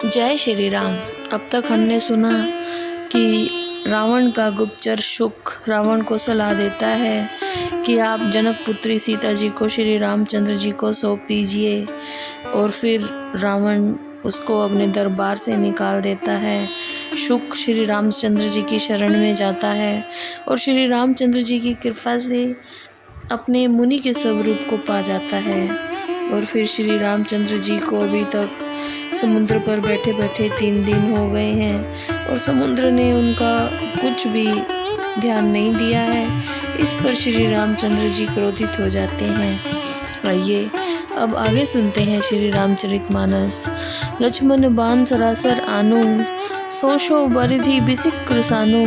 जय श्री राम। अब तक हमने सुना कि रावण का गुप्तचर शुक रावण को सलाह देता है कि आप जनक पुत्री सीता जी को श्री रामचंद्र जी को सौंप दीजिए, और फिर रावण उसको अपने दरबार से निकाल देता है। शुक श्री रामचंद्र जी की शरण में जाता है और श्री रामचंद्र जी की कृपा से अपने मुनि के स्वरूप को पा जाता है। और फिर श्री रामचंद्र जी को अभी तक समुद्र पर बैठे बैठे 3 दिन हो गए हैं और समुद्र ने उनका कुछ भी ध्यान नहीं दिया है। इस पर श्री रामचंद्र जी क्रोधित हो जाते हैं। आइए अब आगे सुनते हैं श्री रामचरितमानस। लक्ष्मण बाण सरासर आनु, सोशो बरिधि बिसिक कृसानु,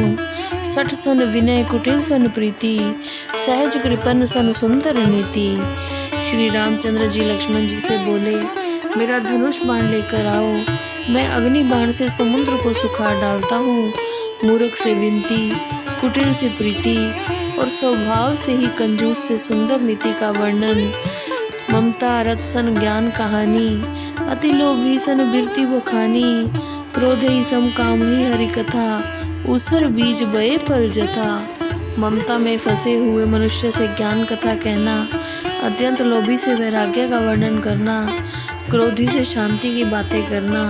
सठ सन विनय कुटिल सन प्रीति, सहज कृपन सन सुंदर नीति। श्री रामचंद्र जी लक्ष्मण जी से बोले, मेरा धनुष बाण लेकर आओ, मैं अग्नि बाण से समुद्र को सुखा डालता हूँ। मूर्ख से विनती, कुटिल से प्रीति और स्वभाव से ही कंजूस से सुंदर नीति का वर्णन। ममता रत सन ज्ञान कहानी, अति लोभी सन बिरती बखानी, क्रोध ही सम काम ही हरि कथा, उसर बीज बये फल जथा। ममता में फंसे हुए मनुष्य से ज्ञान कथा कहना, अत्यंत लोभी से वैराग्य का वर्णन करना, क्रोधी से शांति की बातें करना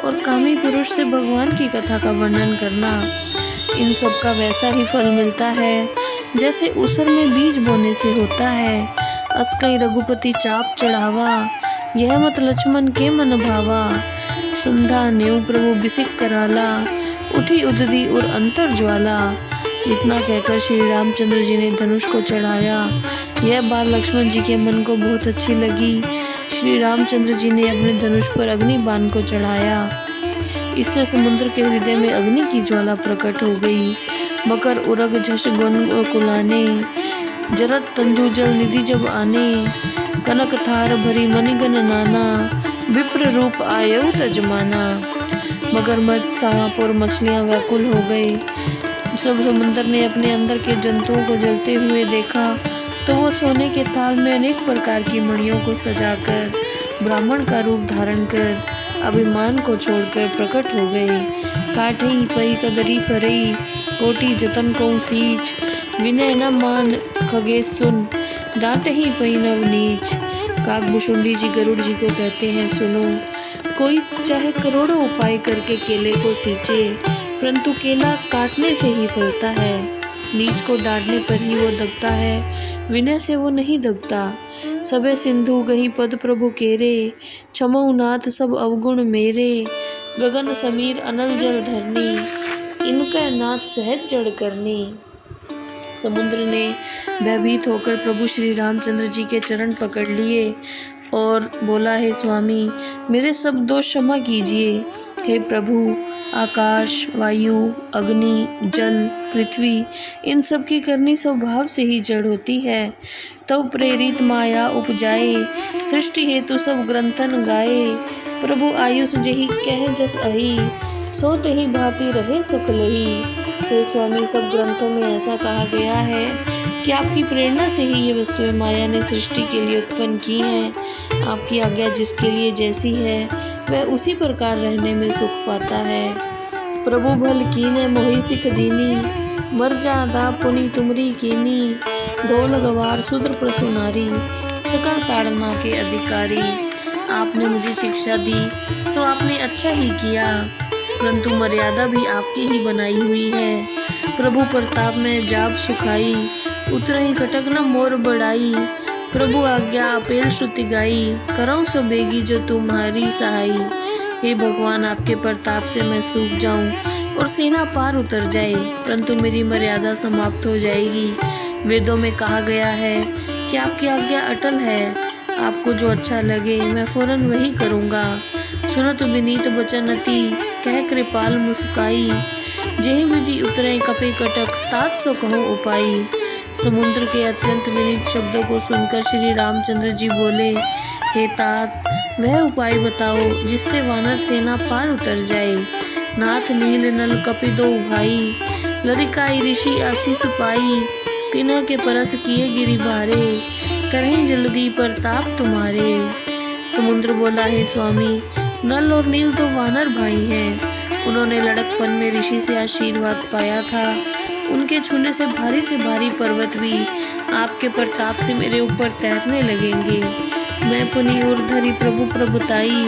और कामी पुरुष से भगवान की कथा का वर्णन करना, इन सब का वैसा ही फल मिलता है जैसे उसर में बीज बोने से होता है। अस्कई रघुपति चाप चढ़ावा, यह मत लक्ष्मण के मन भावा। सुंधा नेव प्रभु बिसिक कराला, उठी उदधी और अंतर ज्वाला। इतना कहकर श्री रामचंद्र जी ने धनुष को चढ़ाया। यह बात लक्ष्मण जी के मन को बहुत अच्छी लगी। श्री रामचंद्र जी ने अपने धनुष पर अग्नि बाण को चढ़ाया। इससे समुद्र के हृदय में अग्नि की ज्वाला प्रकट हो गई। मकर उरग झष गुन कुलाने, जरत तंजु जल निधि जब आने। कनक थार भरी मणिगन नाना, विप्र रूप आयु तजमाना। मगरमच्छ सांप और मछलियां व्याकुल हो गए। जब समुद्र ने अपने अंदर के जंतुओं को जलते हुए देखा तो वो सोने के थाल में अनेक प्रकार की मणियों को सजाकर ब्राह्मण का रूप धारण कर अभिमान को छोड़कर प्रकट हो गए। काठई पई कदरी फरई, कोटि जतन को सींच। विनय न मान खगेश सुन, डांट ही पई नवनीच। काकभुशुंडी जी गरुड़ जी को कहते हैं, सुनो, कोई चाहे करोड़ों उपाय करके केले को सींचे, परंतु केला काटने से ही फलता है। नीच को डांटने पर ही वो दबता है, विनय से वो नहीं दबता। सबे सिंधु गही पद प्रभु केरे, क्षमऊ नाथ सब अवगुण मेरे। गगन समीर अनल जल धरनी, इनका नाथ सहज जड़ करनी। समुद्र ने भयभीत होकर प्रभु श्री रामचंद्र जी के चरण पकड़ लिए और बोला, हे स्वामी, मेरे सब दोष क्षमा कीजिए। हे प्रभु, आकाश, वायु, अग्नि, जल, पृथ्वी, इन सब की करनी स्वभाव से ही जड़ होती है। तब प्रेरित माया उपजाए, सृष्टि हेतु सब ग्रंथन गाए। प्रभु आयुष जही कह जस अहि, सो तही भांति रहे सुख लही। हे स्वामी, सब ग्रंथों में ऐसा कहा गया है कि आपकी प्रेरणा से ही ये वस्तुएं माया ने सृष्टि के लिए उत्पन्न की हैं। आपकी आज्ञा जिसके लिए जैसी है वह उसी प्रकार रहने में सुख पाता है। प्रभु भल कीने मोहि सिख दीनी, मर्यादा पुनि तुमरी कीनी। ढोल गवार शूद्र प्रसुनारी, सकल ताड़ना के अधिकारी। आपने मुझे शिक्षा दी सो आपने अच्छा ही किया, परंतु मर्यादा भी आपकी ही बनाई हुई है। प्रभु प्रताप में जाप सुखाई, उतरही कटक न मोर बढ़ाई। प्रभु आज्ञा अपेल श्रुति गाई, करऊं सो बेगी जो तुम्हारी सहाई। हे भगवान, आपके प्रताप से मैं सूख जाऊं और सेना पार उतर जाए, परंतु मेरी मर्यादा समाप्त हो जाएगी। वेदों में कहा गया है कि आपकी आज्ञा अटल है। आपको जो अच्छा लगे मैं फौरन वही करूँगा। सुनत विनीत वचन अति, कह कृपाल मुस्काई। जेहि विधि उतरे कपे कटक, तात सो कहो उपाई। समुद्र के अत्यंत विनीत शब्दों को सुनकर श्री रामचंद्र जी बोले, हे तात, वह उपाय बताओ जिससे वानर सेना पार उतर जाए। नाथ नील नल कपि दो भाई, लरिकाई ऋषि आशीष पाई। तिन्ह के परस किए गिरि भारे, करहीं जल्दी प्रताप तुम्हारे। समुद्र बोला, हे स्वामी, नल और नील तो वानर भाई हैं। उन्होंने लड़कपन में ऋषि से आशीर्वाद पाया था। उनके छूने से भारी पर्वत भी आपके प्रताप से मेरे ऊपर तैरने लगेंगे। मैं पुनि ऊर्धरि प्रभु प्रभुताई,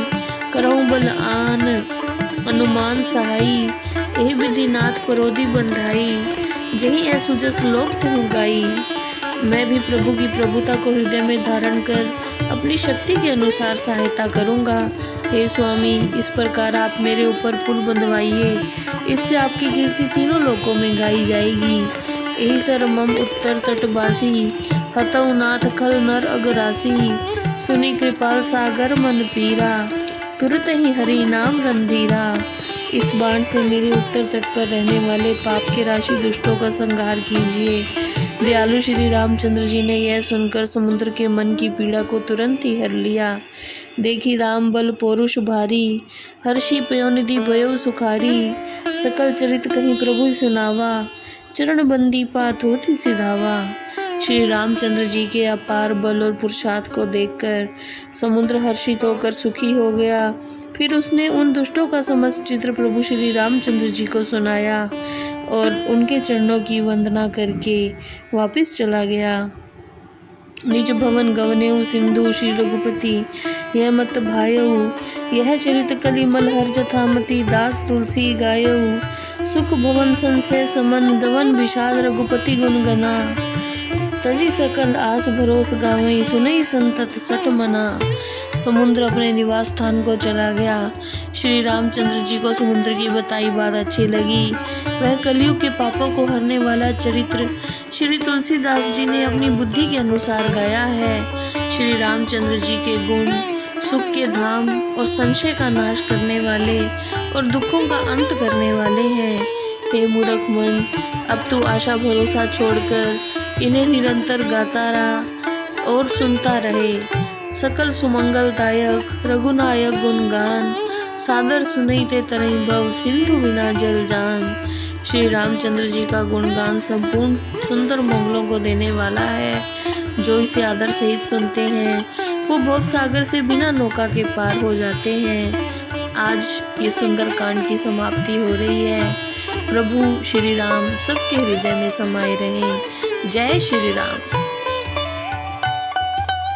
करऊं बल आन अनुमान सहाई। एहि विधि नाथ परोधि बंधाई, जही ऐ सुजस लोक कहूँ गाई। मैं भी प्रभु की प्रभुता को हृदय में धारण कर अपनी शक्ति के अनुसार सहायता करूँगा। हे स्वामी, इस प्रकार आप मेरे ऊपर पुल बंधवाइए, इससे आपकी कीर्ति तीनों लोकों में गाई जाएगी। यही सर मम उत्तर तटवासी, हतऊ नाथ खल नर अगरासी। सुनी कृपाल सागर मन पीरा, तुरत ही हरि नाम रंधीरा। इस बाण से मेरे उत्तर तट पर रहने वाले पाप के राशि दुष्टों का संहार कीजिए। दयालु श्री रामचंद्र जी ने यह सुनकर समुद्र के मन की पीड़ा को तुरंत ही हर लिया। देखी राम बल पौरुष भारी, हर्षि पयोनिधि भयो सुखारी। सकल चरित कहीं प्रभु सुनावा, चरण बंदी पात होती सिधावा। श्री रामचंद्र जी के अपार बल और पुरुषार्थ को देखकर समुद्र हर्षित होकर सुखी हो गया। फिर उसने उन दुष्टों का समस्त चित्र प्रभु श्री रामचंद्र जी को सुनाया और उनके चरणों की वंदना करके वापस चला गया। निज भवन गवनेऊ सिंधु श्री रघुपति, यह मत भायऊ। यह चरित कलिमल हर जथामति, दास तुलसी गायऊ। सुख भवन संशय समन, दवन विषाद रघुपति गुण गना। तजी सकल आस भरोस गावई, सुनई संतत सठ मना। समुद्र अपने निवास स्थान को चला गया। श्री रामचंद्र जी को समुद्र की बताई बात अच्छी लगी। वह कलयुग के पापों को हरने वाला चरित्र श्री तुलसीदास जी ने अपनी बुद्धि के अनुसार गाया है। श्री रामचंद्र जी के गुण सुख के धाम और संशय का नाश करने वाले और दुखों का अंत करने वाले हैं। हे मूर्ख मन, अब तू आशा भरोसा छोड़कर इन्हें निरंतर गाता रहा और सुनता रहे। सकल सुमंगलदायक रघुनायक गुणगान, सादर सुनई ते तरई भव, सिंधु बिना जल जान। श्री रामचंद्र जी का गुणगान संपूर्ण सुंदर मंगलों को देने वाला है। जो इसे आदर सहित सुनते हैं वो बहुत सागर से बिना नौका के पार हो जाते हैं। आज ये सुंदर कांड की समाप्ति हो रही है। प्रभु श्री राम सबके हृदय में समाये रहें। जय श्री राम।